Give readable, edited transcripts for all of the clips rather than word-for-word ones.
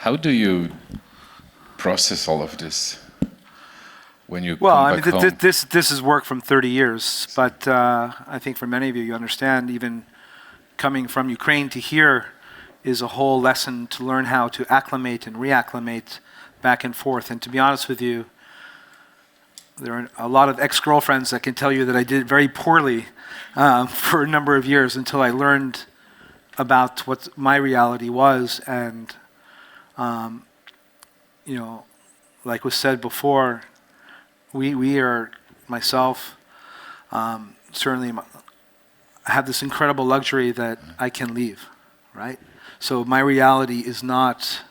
How do you process all of this when you Well, come I back mean, home? this is work from 30 years, but I think for many of you, you understand, even coming from Ukraine to here is a whole lesson to learn how to acclimate and reacclimate back and forth. And to be honest with you, there are a lot of ex-girlfriends that can tell you that I did very poorly for a number of years until I learned about what my reality was. And, you know, like was said before, we are, myself, certainly have this incredible luxury that I can leave, right? So my reality is not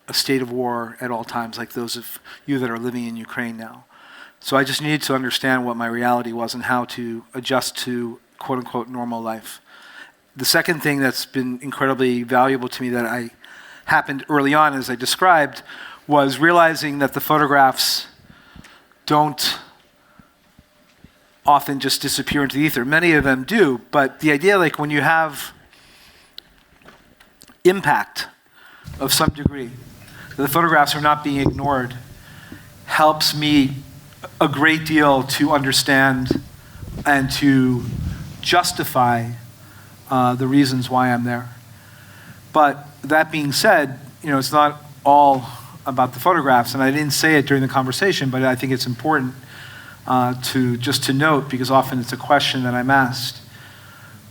a state of war at all times, like those of you that are living in Ukraine now. So I just needed to understand what my reality was and how to adjust to quote-unquote normal life. The second thing that's been incredibly valuable to me that happened early on, as I described, was realizing that the photographs don't often just disappear into the ether. Many of them do, but the idea, like when you have impact of some degree, the photographs are not being ignored, helps me a great deal to understand and to justify the reasons why I'm there. But that being said, you know, it's not all about the photographs, and I didn't say it during the conversation, but I think it's important to note, because often it's a question that I'm asked.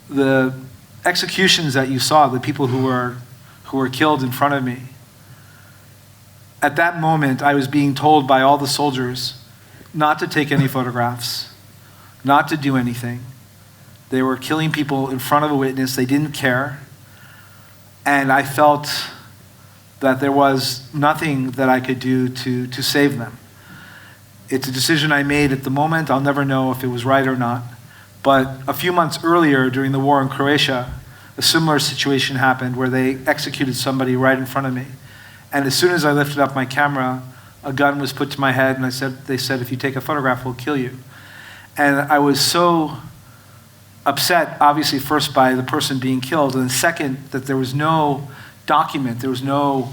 The executions that you saw, the people who were killed in front of me, at that moment I was being told by all the soldiers not to take any photographs, not to do anything. They were killing people in front of a witness. They didn't care. And I felt that there was nothing that I could do to save them. It's a decision I made at the moment. I'll never know if it was right or not. But a few months earlier, during the war in Croatia, a similar situation happened where they executed somebody right in front of me. And as soon as I lifted up my camera, a gun was put to my head, and they said, if you take a photograph, we'll kill you. And I was so upset, obviously, first by the person being killed, and second, that there was no document, there was no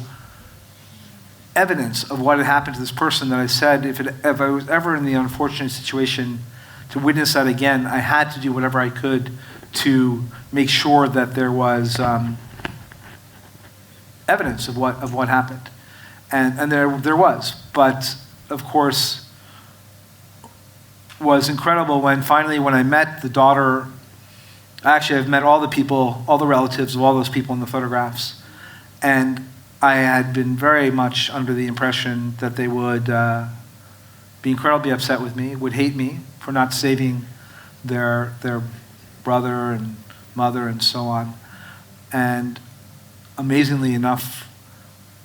evidence of what had happened to this person, that I said if I was ever in the unfortunate situation to witness that again, I had to do whatever I could to make sure that there was evidence of what happened. And there was. But, of course, was incredible when finally when I met the daughter, actually I've met all the people, all the relatives of all those people in the photographs, and I had been very much under the impression that they would be incredibly upset with me, would hate me for not saving their brother and mother and so on. And amazingly enough,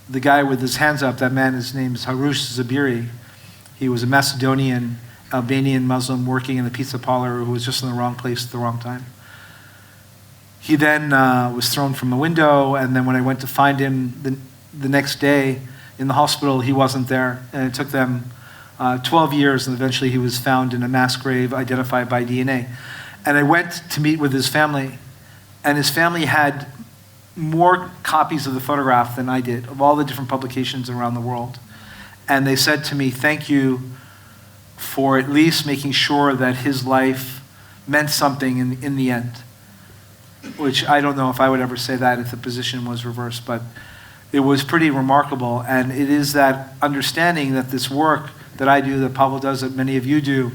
the guy with his hands up, that man, his name is Harush Zabiri. He was a Macedonian, Albanian Muslim working in a pizza parlor who was just in the wrong place at the wrong time. He then was thrown from a window, and then when I went to find him the next day in the hospital, he wasn't there. And it took them 12 years, and eventually he was found in a mass grave identified by DNA. And I went to meet with his family, and his family had more copies of the photograph than I did, of all the different publications around the world. And they said to me, thank you for at least making sure that his life meant something in the end. Which I don't know if I would ever say that if the position was reversed, but it was pretty remarkable. And it is that understanding that this work that I do, that Pablo does, that many of you do,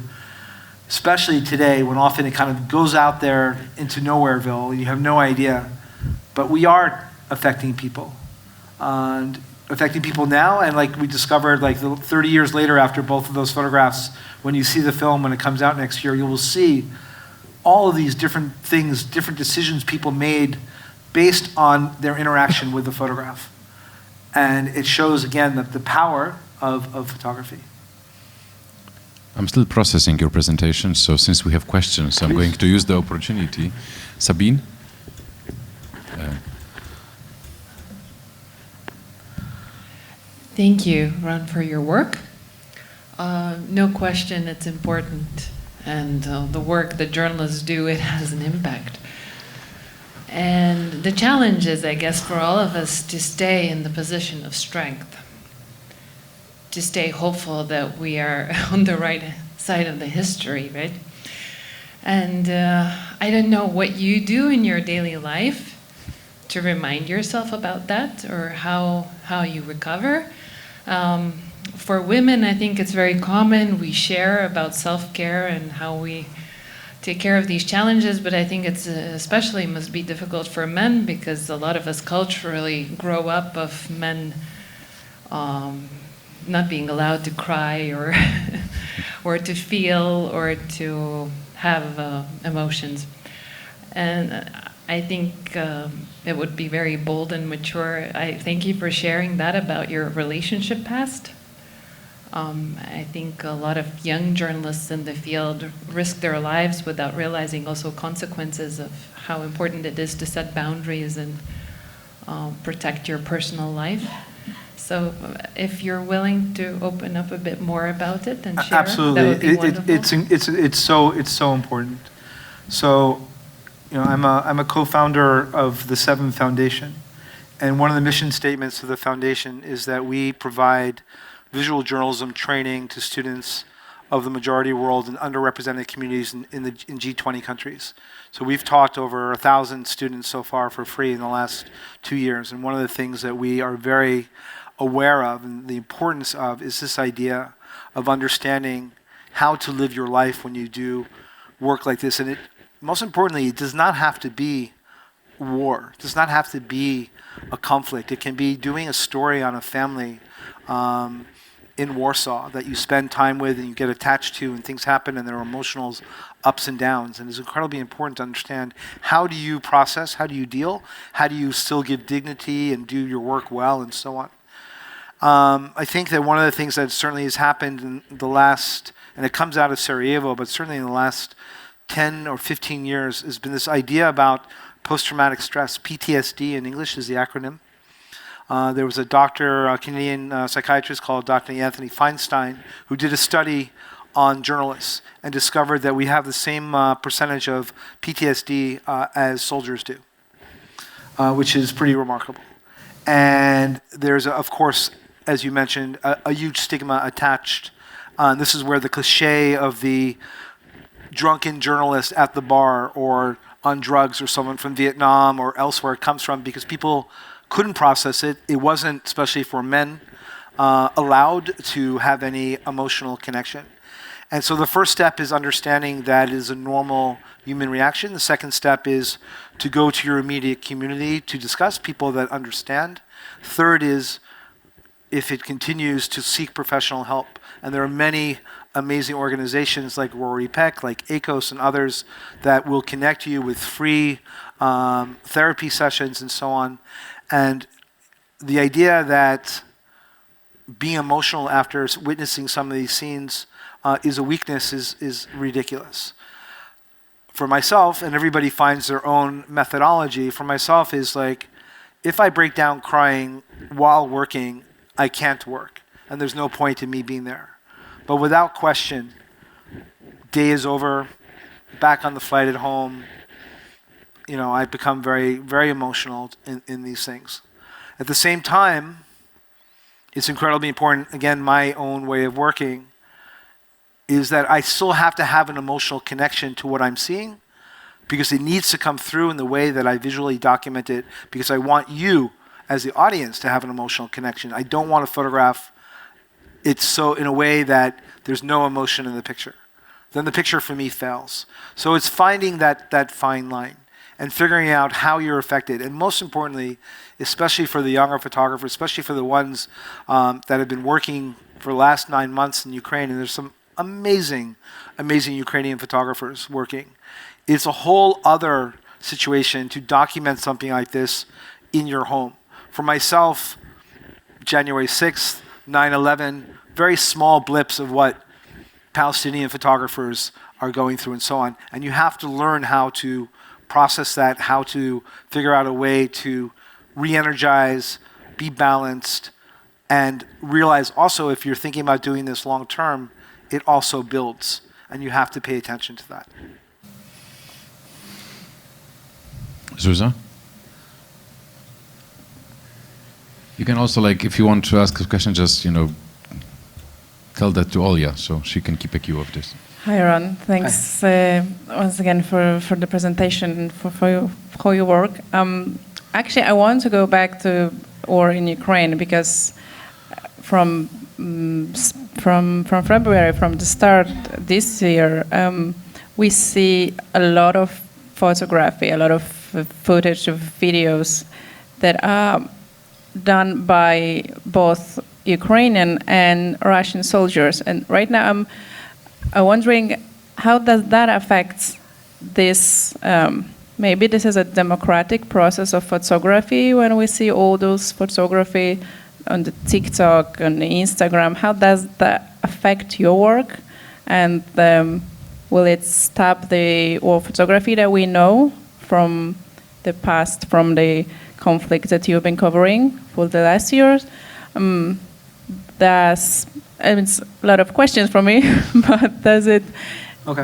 especially today when often it kind of goes out there into nowhereville and you have no idea, but we are affecting people. And affecting people now, and like we discovered, like 30 years later after both of those photographs, when you see the film, when it comes out next year, you will see all of these different things, different decisions people made based on their interaction with the photograph. And it shows, again, that the power of photography. I'm still processing your presentation, so since we have questions, I'm going to use the opportunity. Sabine? Thank you, Ron, for your work. No question, it's important. And the work that journalists do, it has an impact. And the challenge is, I guess, for all of us to stay in the position of strength, to stay hopeful that we are on the right side of the history, right? And I don't know what you do in your daily life to remind yourself about that, or how you recover. For women, I think it's very common. We share about self-care and how we take care of these challenges, but I think it's especially must be difficult for men, because a lot of us culturally grow up of men not being allowed to cry or or to feel or to have emotions. And I think it would be very bold and mature. I thank you for sharing that about your relationship past. I think a lot of young journalists in the field risk their lives without realizing also consequences of how important it is to set boundaries and protect your personal life. So if you're willing to open up a bit more about it and share, absolutely, that would be wonderful. It's so important. So, I'm a co-founder of the Seven Foundation, and one of the mission statements of the foundation is that we provide visual journalism training to students of the majority world and underrepresented communities in G20 countries. So we've taught over 1,000 students so far for free in the last 2 years. And one of the things that we are very aware of and the importance of is this idea of understanding how to live your life when you do work like this. And most importantly, it does not have to be war. It does not have to be a conflict. It can be doing a story on a family in Warsaw that you spend time with and you get attached to, and things happen and there are emotional ups and downs. And it's incredibly important to understand, how do you process, how do you deal, how do you still give dignity and do your work well, and so on. I think that one of the things that certainly has happened in the last, and it comes out of Sarajevo, but certainly in the last 10 or 15 years, has been this idea about post-traumatic stress. PTSD in English is the acronym. There was a doctor, a Canadian psychiatrist called Dr. Anthony Feinstein, who did a study on journalists and discovered that we have the same percentage of PTSD as soldiers do, which is pretty remarkable. And there's, of course, as you mentioned, a huge stigma attached. This is where the cliche of the drunken journalist at the bar or on drugs or someone from Vietnam or elsewhere comes from, because people couldn't process it. It wasn't, especially for men, allowed to have any emotional connection. And so the first step is understanding that is a normal human reaction. The second step is to go to your immediate community to discuss, people that understand. Third is, if it continues, to seek professional help. And there are many amazing organizations like Rory Peck, like ACOS and others that will connect you with free therapy sessions and so on. And the idea that being emotional after witnessing some of these scenes is a weakness is ridiculous. For myself, and everybody finds their own methodology, for myself is like, if I break down crying while working, I can't work. And there's no point in me being there. But without question, day is over, back on the flight at home, I become very, very emotional in these things. At the same time, it's incredibly important, again, my own way of working, is that I still have to have an emotional connection to what I'm seeing, because it needs to come through in the way that I visually document it, because I want you, as the audience, to have an emotional connection. I don't want to photograph it so in a way that there's no emotion in the picture. Then the picture for me fails. So it's finding that fine line and figuring out how you're affected. And most importantly, especially for the younger photographers, especially for the ones that have been working for the last 9 months in Ukraine, and there's some amazing, amazing Ukrainian photographers working. It's a whole other situation to document something like this in your home. For myself, January 6th, 9/11, very small blips of what Palestinian photographers are going through and so on. And you have to learn how to process that, how to figure out a way to re-energize, be balanced, and realize also, if you're thinking about doing this long term, it also builds, and you have to pay attention to that. Zuza? You can also, like, if you want to ask a question, just, tell that to Olya, so she can keep a queue of this. Hi, Ron. Thanks once again for the presentation and for how you work. Actually, I want to go back to war in Ukraine because from February, from the start this year, we see a lot of photography, a lot of footage of videos that are done by both Ukrainian and Russian soldiers. And right now I'm wondering how does that affect this, maybe this is a democratic process of photography when we see all those photography on the TikTok, on the Instagram. How does that affect your work? And will it stop the war photography that we know from the past, from the conflict that you've been covering for the last years? It's a lot of questions from me, but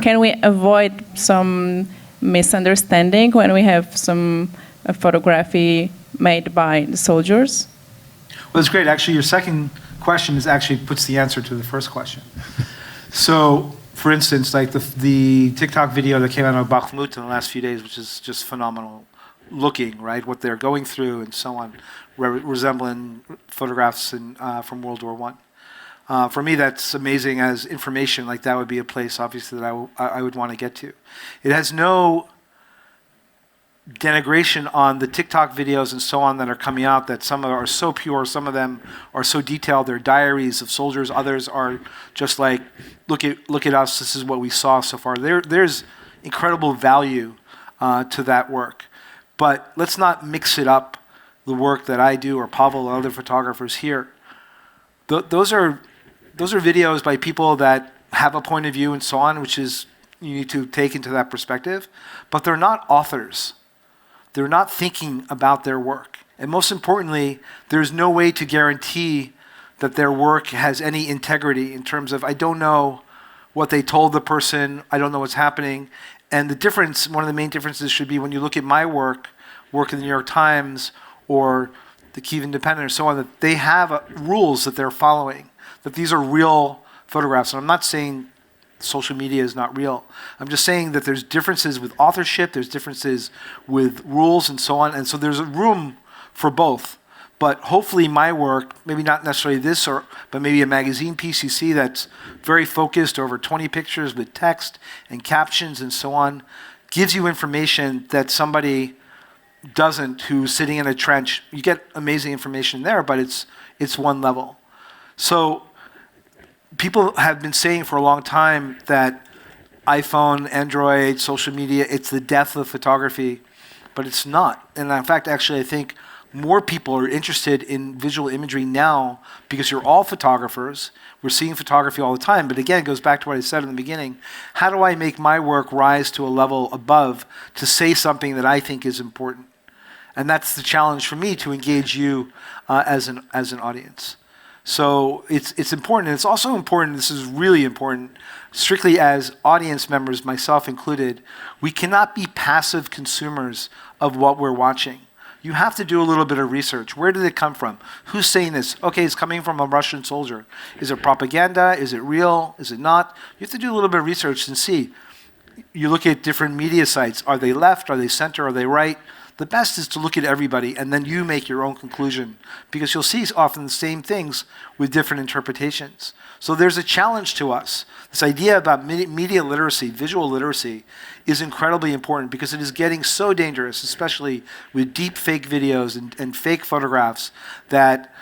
can we avoid some misunderstanding when we have some photography made by the soldiers? Well, that's great. Actually, your second question puts the answer to the first question. So, for instance, like the TikTok video that came out of Bakhmut in the last few days, which is just phenomenal looking, right? What they're going through and so on, resembling photographs from World War I. For me, that's amazing as information. Like that would be a place, obviously, that I would want to get to. It has no denigration on the TikTok videos and so on that are coming out, that some are so pure, some of them are so detailed, they're diaries of soldiers, others are just like, look at us, this is what we saw so far. There's incredible value to that work. But let's not mix it up, the work that I do or Pavel and other photographers here. Those are videos by people that have a point of view and so on, which is you need to take into that perspective, but they're not authors. They're not thinking about their work. And most importantly, there's no way to guarantee that their work has any integrity in terms of, I don't know what they told the person, I don't know what's happening. And the difference, one of the main differences should be when you look at my work in the New York Times or the Kyiv Independent or so on, that they have rules that they're following, that these are real photographs. And I'm not saying social media is not real. I'm just saying that there's differences with authorship, there's differences with rules and so on, and so there's a room for both. But hopefully my work, maybe not necessarily this, but maybe a magazine piece you see that's very focused over 20 pictures with text and captions and so on, gives you information that somebody doesn't who's sitting in a trench. You get amazing information there, but it's one level. So people have been saying for a long time that iPhone, Android, social media, it's the death of photography, but it's not. And in fact, actually, I think more people are interested in visual imagery now because you're all photographers. We're seeing photography all the time. But again, it goes back to what I said in the beginning. How do I make my work rise to a level above to say something that I think is important? And that's the challenge for me, to engage you as an audience. So it's important. And it's also important, this is really important, strictly as audience members, myself included, we cannot be passive consumers of what we're watching. You have to do a little bit of research. Where did it come from? Who's saying this? Okay, it's coming from a Russian soldier. Is it propaganda? Is it real? Is it not? You have to do a little bit of research and see. You look at different media sites. Are they left? Are they center? Are they right? The best is to look at everybody and then you make your own conclusion, because you'll see often the same things with different interpretations. So there's a challenge to us. This idea about media literacy, visual literacy, is incredibly important because it is getting so dangerous, especially with deep fake videos and fake photographs, that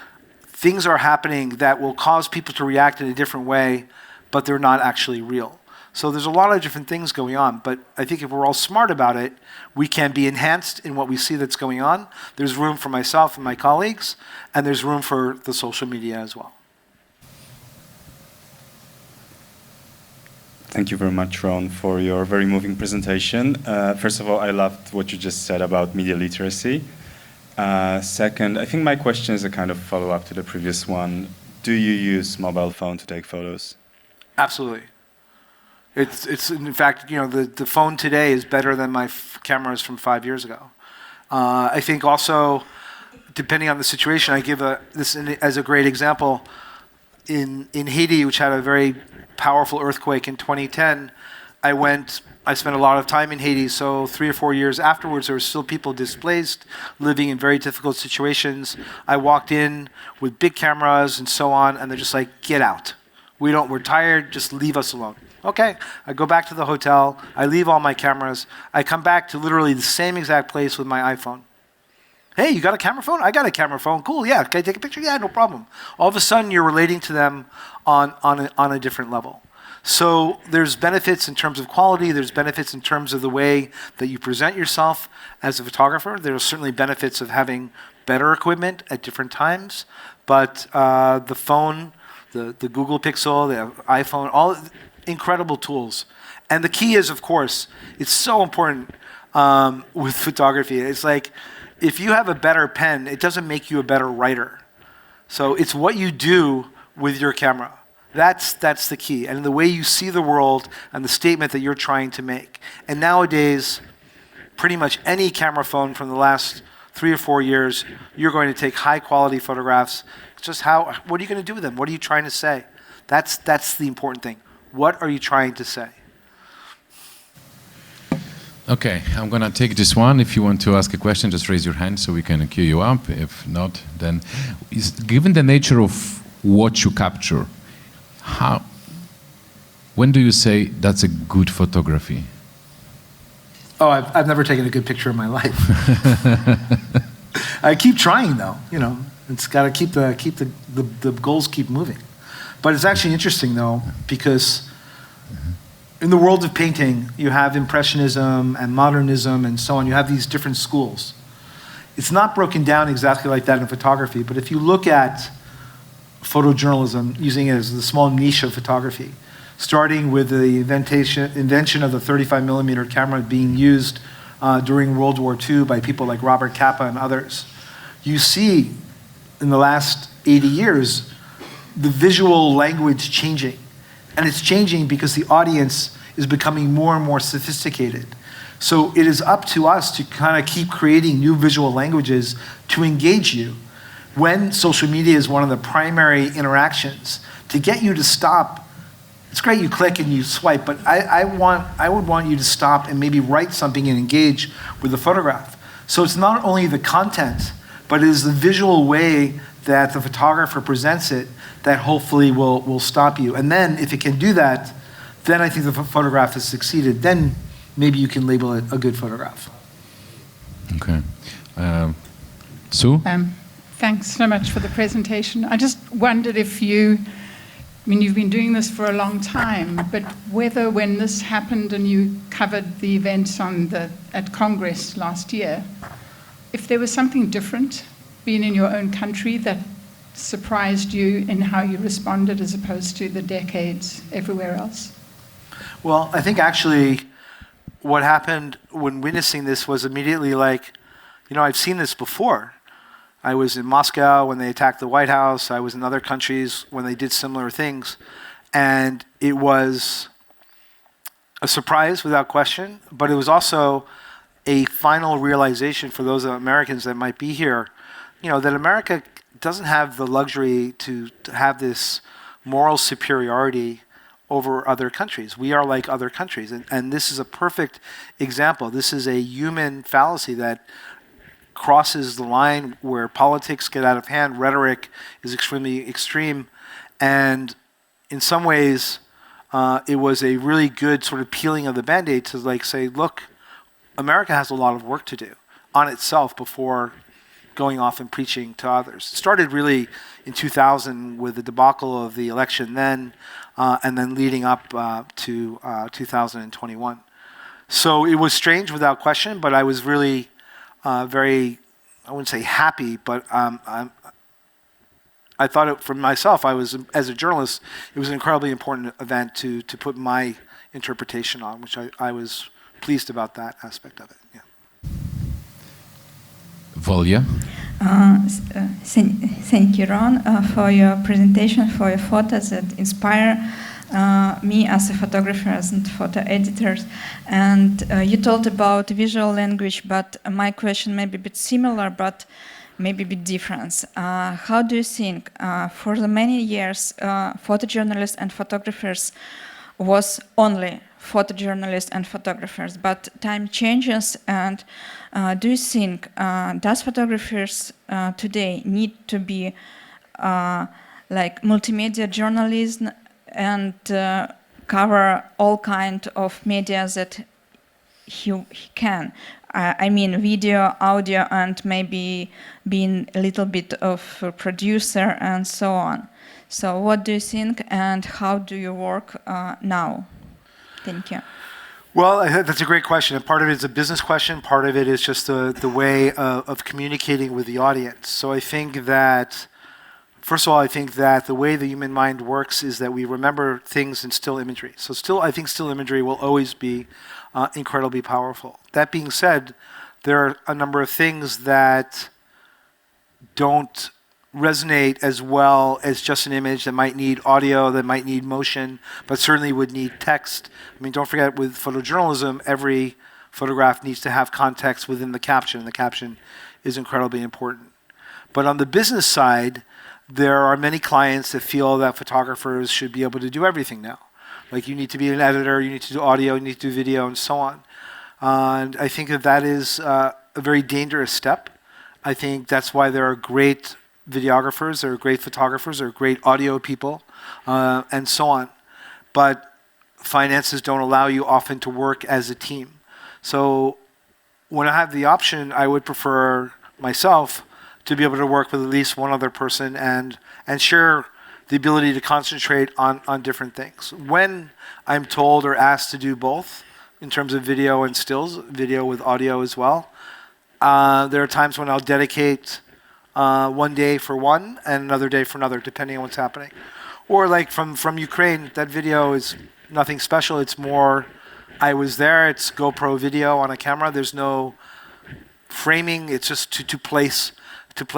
things are happening that will cause people to react in a different way, but they're not actually real. So there's a lot of different things going on, but I think if we're all smart about it, we can be enhanced in what we see that's going on. There's room for myself and my colleagues, and there's room for the social media as well. Thank you very much, Ron, for your very moving presentation. First of all, I loved what you just said about media literacy. Second, I think my question is a kind of follow-up to the previous one. Do you use mobile phone to take photos? Absolutely. It's in fact, the phone today is better than my cameras from 5 years ago. I think also, depending on the situation, I give this as a great example. In Haiti, which had a very powerful earthquake in 2010, I spent a lot of time in Haiti, so 3 or 4 years afterwards, there were still people displaced, living in very difficult situations. I walked in with big cameras and so on, and they're just like, get out. We're tired, just leave us alone. Okay, I go back to the hotel, I leave all my cameras, I come back to literally the same exact place with my iPhone. Hey, you got a camera phone? I got a camera phone. Cool, yeah, can I take a picture? Yeah, no problem. All of a sudden, you're relating to them on a different level. So there's benefits in terms of quality, there's benefits in terms of the way that you present yourself as a photographer. There are certainly benefits of having better equipment at different times, but the phone, the Google Pixel, the iPhone, all incredible tools. And the key is, of course, it's so important with photography. It's like, if you have a better pen, it doesn't make you a better writer. So it's what you do with your camera. That's the key, and the way you see the world and the statement that you're trying to make. And nowadays, pretty much any camera phone from the last 3 or 4 years, you're going to take high quality photographs. It's just what are you going to do with them? What are you trying to say? That's the important thing. What are you trying to say? Okay, I'm going to take this one. If you want to ask a question, just raise your hand so we can queue you up. If not, then given the nature of what you capture, when do you say that's a good photography? Oh, I've never taken a good picture in my life. I keep trying though. It's got to keep the goals keep moving. But it's actually interesting though, because in the world of painting, you have Impressionism and Modernism and so on. You have these different schools. It's not broken down exactly like that in photography, but if you look at photojournalism, using it as the small niche of photography, starting with the invention of the 35mm camera being used during World War II by people like Robert Capa and others, you see in the last 80 years the visual language changing. And it's changing because the audience is becoming more and more sophisticated. So it is up to us to kind of keep creating new visual languages to engage you. When social media is one of the primary interactions, to get you to stop, it's great you click and you swipe, but I would want you to stop and maybe write something and engage with the photograph. So it's not only the content, but it is the visual way that the photographer presents it that hopefully will stop you. And then if it can do that, then I think the photograph has succeeded. Then maybe you can label it a good photograph. Okay. Sue? Thanks so much for the presentation. I just wondered if you've been doing this for a long time, but whether when this happened and you covered the events at Congress last year, if there was something different being in your own country that surprised you in how you responded as opposed to the decades everywhere else? Well, I think actually what happened when witnessing this was immediately like, I've seen this before. I was in Moscow when they attacked the White House. I was in other countries when they did similar things. And it was a surprise without question, but it was also a final realization for those Americans that might be here, that America doesn't have the luxury to have this moral superiority over other countries. We are like other countries. And this is a perfect example. This is a human fallacy that crosses the line where politics get out of hand, rhetoric is extremely extreme, and in some ways it was a really good sort of peeling of the Band-Aid to say, look, America has a lot of work to do on itself before going off and preaching to others. It started really in 2000 with the debacle of the election then, and then leading up to 2021. So it was strange without question, but I was really very, I wouldn't say happy, but I thought it for myself, as a journalist, it was an incredibly important event to put my interpretation on, which I was pleased about that aspect of it. Yeah. Volya? Thank you, Ron, for your presentation, for your photos that inspire. me as a photographer and photo editors. And you told about visual language, but my question may be a bit similar, but maybe a bit different. How do you think, for the many years, photojournalists and photographers was only photojournalists and photographers, but time changes, and do you think, does photographers today need to be like multimedia journalism and cover all kind of media that he can? I mean, video, audio, and maybe being a little bit of a producer and so on. So what do you think, and how do you work now? Thank you. Well, I think that's a great question. And part of it is a business question. Part of it is just the way of communicating with the audience. So I think that, first of all, I think that the way the human mind works is that we remember things in still imagery. So I think still imagery will always be incredibly powerful. That being said, there are a number of things that don't resonate as well as just an image, that might need audio, that might need motion, but certainly would need text. I mean, don't forget, with photojournalism, every photograph needs to have context within the caption, and the caption is incredibly important. But on the business side, there are many clients that feel that photographers should be able to do everything now. Like, you need to be an editor, you need to do audio, you need to do video, and so on. And I think that is a very dangerous step. I think that's why there are great videographers, there are great photographers, there are great audio people, and so on. But finances don't allow you often to work as a team. So when I have the option, I would prefer myself to be able to work with at least one other person and share the ability to concentrate on different things. When I'm told or asked to do both, in terms of video and stills, video with audio as well, there are times when I'll dedicate one day for one and another day for another, depending on what's happening. Or like from Ukraine, that video is nothing special. It's more, I was there, it's GoPro video on a camera. There's no framing, it's just to place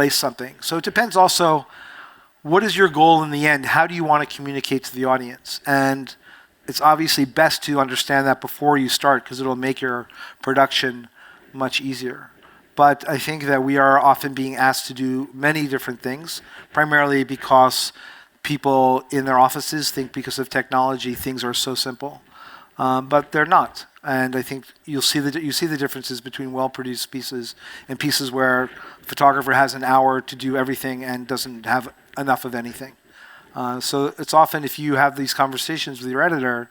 something. So it depends also, what is your goal in the end? How do you want to communicate to the audience? And it's obviously best to understand that before you start, because it'll make your production much easier. But I think that we are often being asked to do many different things, primarily because people in their offices think because of technology things are so simple, but they're not. And I think you see the differences between well-produced pieces and pieces where a photographer has an hour to do everything and doesn't have enough of anything. So it's often, if you have these conversations with your editor,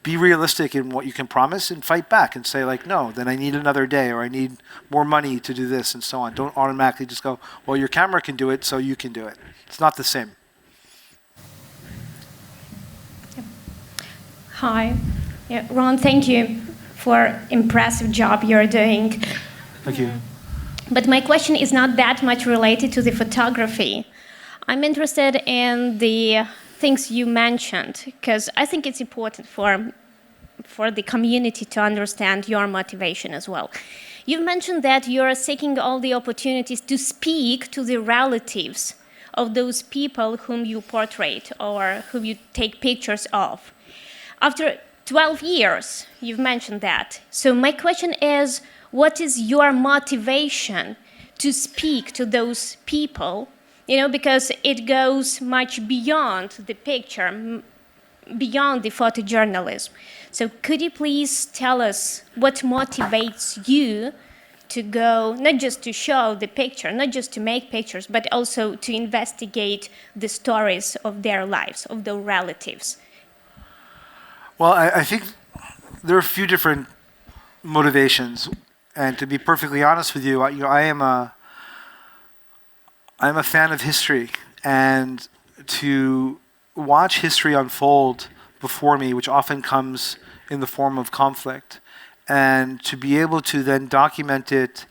be realistic in what you can promise and fight back and say, like, no, then I need another day, or I need more money to do this, and so on. Don't automatically just go, well, your camera can do it, so you can do it. It's not the same. Hi. Yeah, Ron, thank you for impressive job you're doing. Thank you. But my question is not that much related to the photography. I'm interested in the things you mentioned, because I think it's important for the community to understand your motivation as well. You've mentioned that you're seeking all the opportunities to speak to the relatives of those people whom you portray or whom you take pictures of. After 12 years, you've mentioned that. So my question is, what is your motivation to speak to those people? You know, because it goes much beyond the picture, beyond the photojournalism. So could you please tell us what motivates you to go, not just to show the picture, not just to make pictures, but also to investigate the stories of their lives, of their relatives? Well, I think there are a few different motivations. And to be perfectly honest with you, I'm a fan of history, and to watch history unfold before me, which often comes in the form of conflict, and to be able to then document it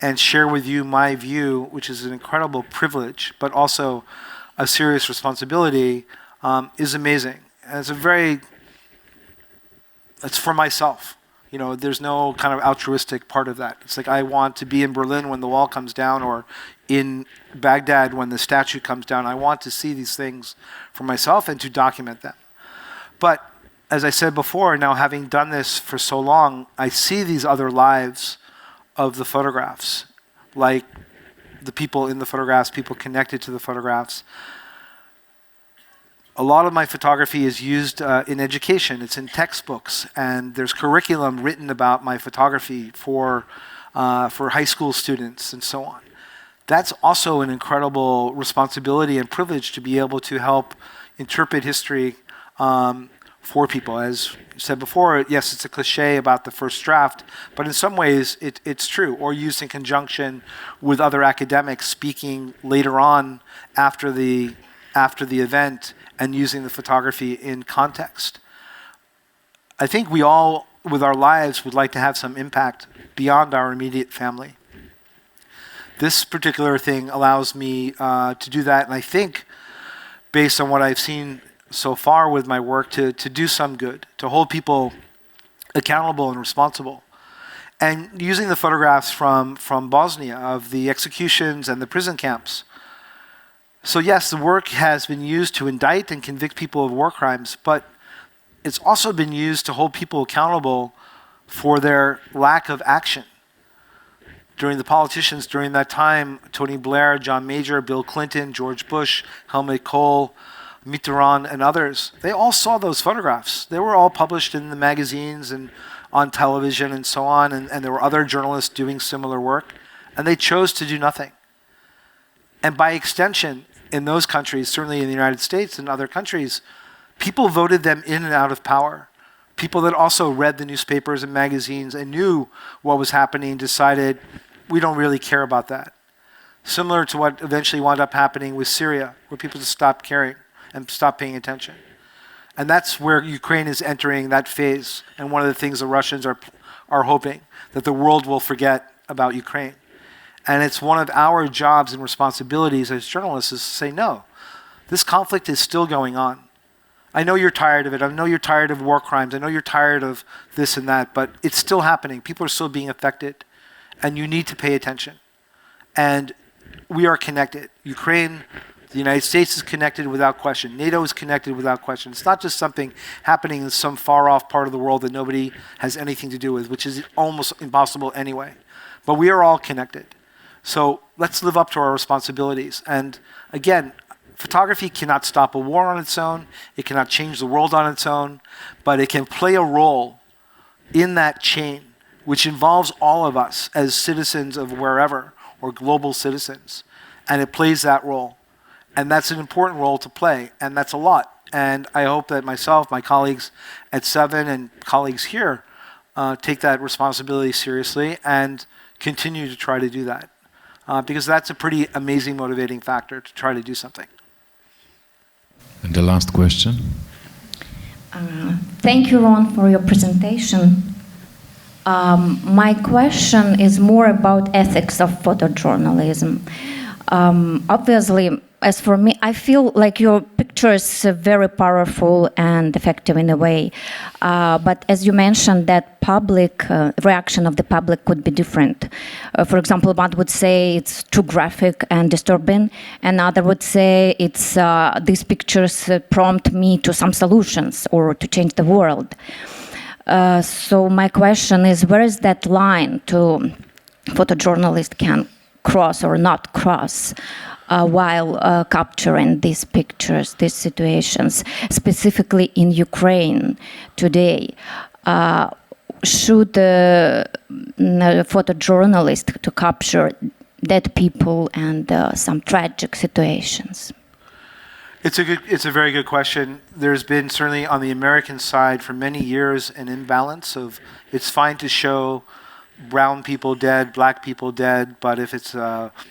and share with you my view, which is an incredible privilege, but also a serious responsibility, is amazing. And it's for myself. You know, there's no kind of altruistic part of that. It's like, I want to be in Berlin when the wall comes down, or in Baghdad when the statue comes down. I want to see these things for myself and to document them. But as I said before, now having done this for so long, I see these other lives of the photographs, like the people in the photographs, people connected to the photographs. A lot of my photography is used in education. It's in textbooks, and there's curriculum written about my photography for high school students and so on. That's also an incredible responsibility and privilege to be able to help interpret history for people. As you said before, yes, it's a cliche about the first draft, but in some ways it's true, or used in conjunction with other academics speaking later on after the event and using the photography in context. I think we all, with our lives, would like to have some impact beyond our immediate family. This particular thing allows me to do that, and I think, based on what I've seen so far with my work, to do some good, to hold people accountable and responsible. And using the photographs from Bosnia of the executions and the prison camps. So yes, the work has been used to indict and convict people of war crimes, but it's also been used to hold people accountable for their lack of action. During the politicians during that time, Tony Blair, John Major, Bill Clinton, George Bush, Helmut Kohl, Mitterrand, and others, they all saw those photographs. They were all published in the magazines and on television and so on, and there were other journalists doing similar work, and they chose to do nothing. And by extension, in those countries, certainly in the United States and other countries, people voted them in and out of power. People that also read the newspapers and magazines and knew what was happening decided, we don't really care about that. Similar to what eventually wound up happening with Syria, where people just stopped caring and stopped paying attention. And that's where Ukraine is entering that phase. And one of the things the Russians are hoping, that the world will forget about Ukraine. And it's one of our jobs and responsibilities as journalists is to say, no, this conflict is still going on. I know you're tired of it. I know you're tired of war crimes. I know you're tired of this and that, but it's still happening. People are still being affected, and you need to pay attention. And we are connected. Ukraine, the United States is connected without question. NATO is connected without question. It's not just something happening in some far-off part of the world that nobody has anything to do with, which is almost impossible anyway. But we are all connected. So let's live up to our responsibilities. And again, photography cannot stop a war on its own. It cannot change the world on its own. But it can play a role in that chain, which involves all of us as citizens of wherever, or global citizens. And it plays that role. And that's an important role to play. And that's a lot. And I hope that myself, my colleagues at Seven, and colleagues here take that responsibility seriously and continue to try to do that. Because that's a pretty amazing motivating factor to try to do something. And the last question. Thank you, Ron, for your presentation. My question is more about ethics of photojournalism. Obviously, as for me, I feel like your picture is very powerful and effective in a way. But as you mentioned, that public reaction of the public could be different. For example, one would say it's too graphic and disturbing. Another would say it's these pictures prompt me to some solutions or to change the world. So my question is, where is that line to photojournalist can cross or not cross while capturing these pictures, these situations, specifically in Ukraine today? Should the photojournalist to capture dead people and some tragic situations? It's a very good question. There's been certainly on the American side for many years an imbalance of it's fine to show brown people dead, black people dead, but if it's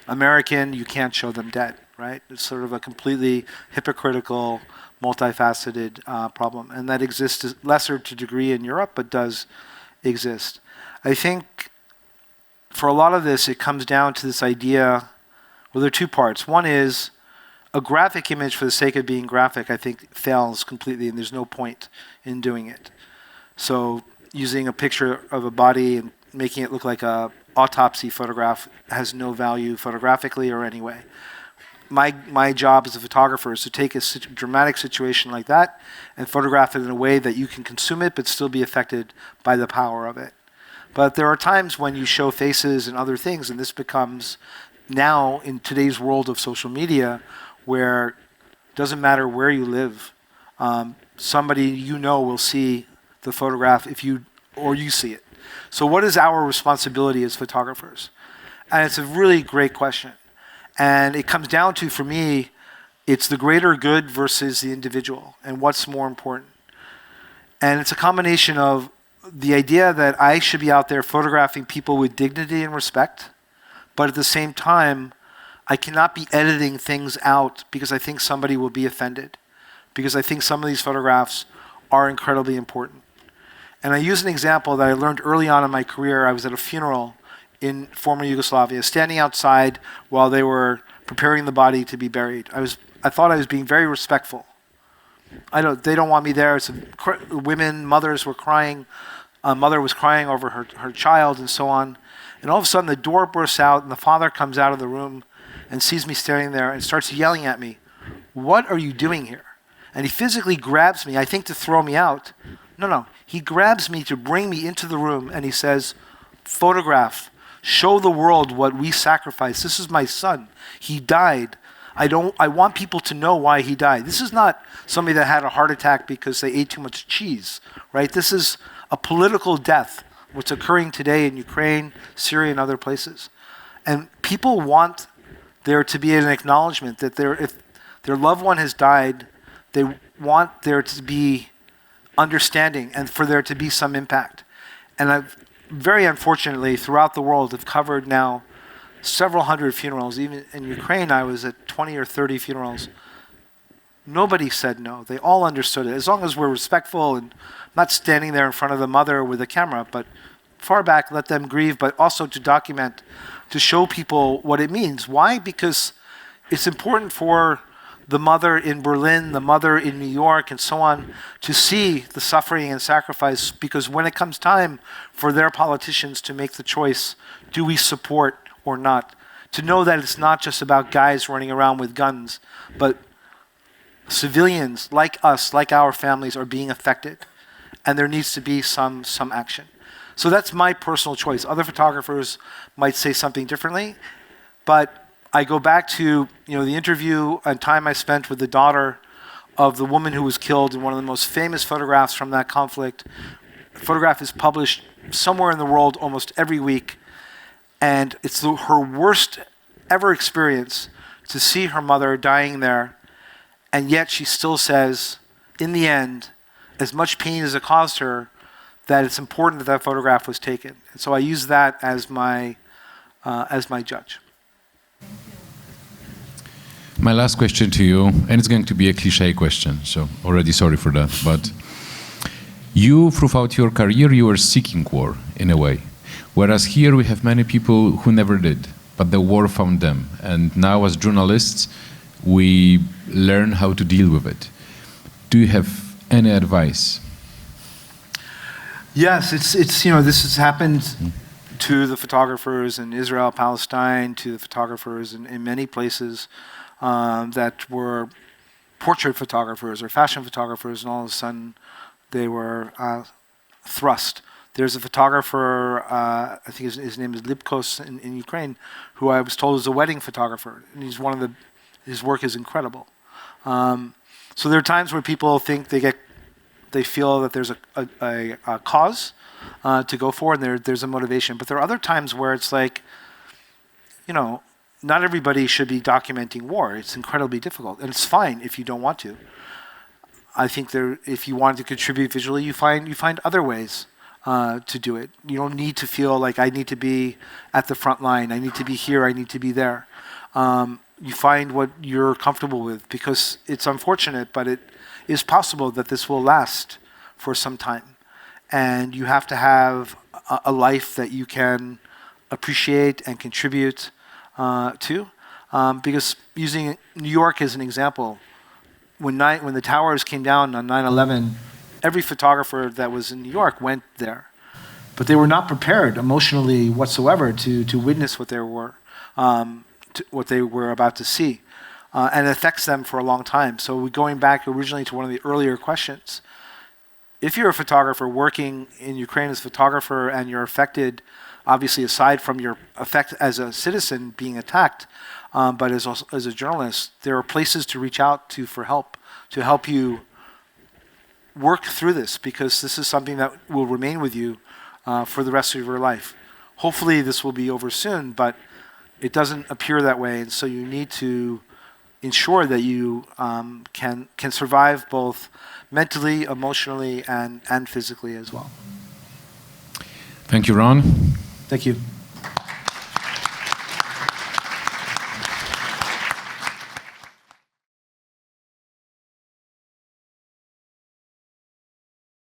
American, you can't show them dead, right? It's sort of a completely hypocritical, multifaceted problem. And that exists to lesser to degree in Europe, but does exist. I think for a lot of this, it comes down to this idea, well, there are two parts. One is a graphic image for the sake of being graphic, I think, fails completely, and there's no point in doing it. So using a picture of a body and making it look like a autopsy photograph has no value photographically or anyway. my job as a photographer is to take a dramatic situation like that and photograph it in a way that you can consume it but still be affected by the power of it. But there are times when you show faces and other things, and this becomes now in today's world of social media, where it doesn't matter where you live, somebody you know will see the photograph or you see it. So what is our responsibility as photographers? And it's a really great question. And it comes down to, for me, it's the greater good versus the individual, and what's more important. And it's a combination of the idea that I should be out there photographing people with dignity and respect, but at the same time, I cannot be editing things out because I think somebody will be offended, because I think some of these photographs are incredibly important. And I use an example that I learned early on in my career. I was at a funeral in former Yugoslavia, standing outside while they were preparing the body to be buried. I thought I was being very respectful. They don't want me there. Mothers were crying. A mother was crying over her child and so on. And all of a sudden the door bursts out and the father comes out of the room and sees me standing there and starts yelling at me, "What are you doing here?" And he physically grabs me, I think to throw me out. No. He grabs me to bring me into the room and he says, "Photograph. Show the world what we sacrificed. This is my son. He died. I want people to know why he died." This is not somebody that had a heart attack because they ate too much cheese, right? This is a political death, what's occurring today in Ukraine, Syria, and other places. And people want there to be an acknowledgement that if their loved one has died, they want there to be understanding and for there to be some impact. And I've very unfortunately, throughout the world, have covered now several hundred funerals. Even in Ukraine, I was at 20 or 30 funerals. Nobody said no. They all understood it. As long as we're respectful and not standing there in front of the mother with a camera, but far back, let them grieve, but also to document, to show people what it means. Why? Because it's important for the mother in Berlin, the mother in New York, and so on, to see the suffering and sacrifice, because when it comes time for their politicians to make the choice, do we support or not? To know that it's not just about guys running around with guns, but civilians like us, like our families, are being affected, and there needs to be some action. So that's my personal choice. Other photographers might say something differently, but I go back to the interview and time I spent with the daughter of the woman who was killed in one of the most famous photographs from that conflict. The photograph is published somewhere in the world almost every week, and it's her worst ever experience to see her mother dying there, and yet she still says, in the end, as much pain as it caused her, that it's important that photograph was taken. And so I use that as my judge. My last question to you, and it's going to be a cliche question, so already sorry for that, but you, throughout your career, you were seeking war, in a way. Whereas here we have many people who never did, but the war found them. And now as journalists, we learn how to deal with it. Do you have any advice? Yes, it's this has happened to the photographers in Israel, Palestine, to the photographers in many places that were portrait photographers or fashion photographers, and all of a sudden they were thrust. There's a photographer, I think his name is Lipkos in Ukraine, who I was told is a wedding photographer, and his work is incredible. So there are times where people think they feel that there's a cause to go for, and there's a motivation. But there are other times where it's like, not everybody should be documenting war. It's incredibly difficult, and it's fine if you don't want to. I think if you want to contribute visually, you find other ways to do it. You don't need to feel like I need to be at the front line. I need to be here. I need to be there. You find what you're comfortable with, because it's unfortunate, but it is possible that this will last for some time. And you have to have a life that you can appreciate and contribute to. Because using New York as an example, when the towers came down on 9/11, every photographer that was in New York went there. But they were not prepared emotionally whatsoever to witness what they were about to see. and it affects them for a long time. So going back originally to one of the earlier questions, if you're a photographer working in Ukraine as a photographer and you're affected, obviously aside from your effect as a citizen being attacked, but as a journalist, there are places to reach out to for help, to help you work through this, because this is something that will remain with you for the rest of your life. Hopefully this will be over soon, but it doesn't appear that way, and so you need to ensure that you can survive both mentally, emotionally, and physically as well. Thank you, Ron. Thank you.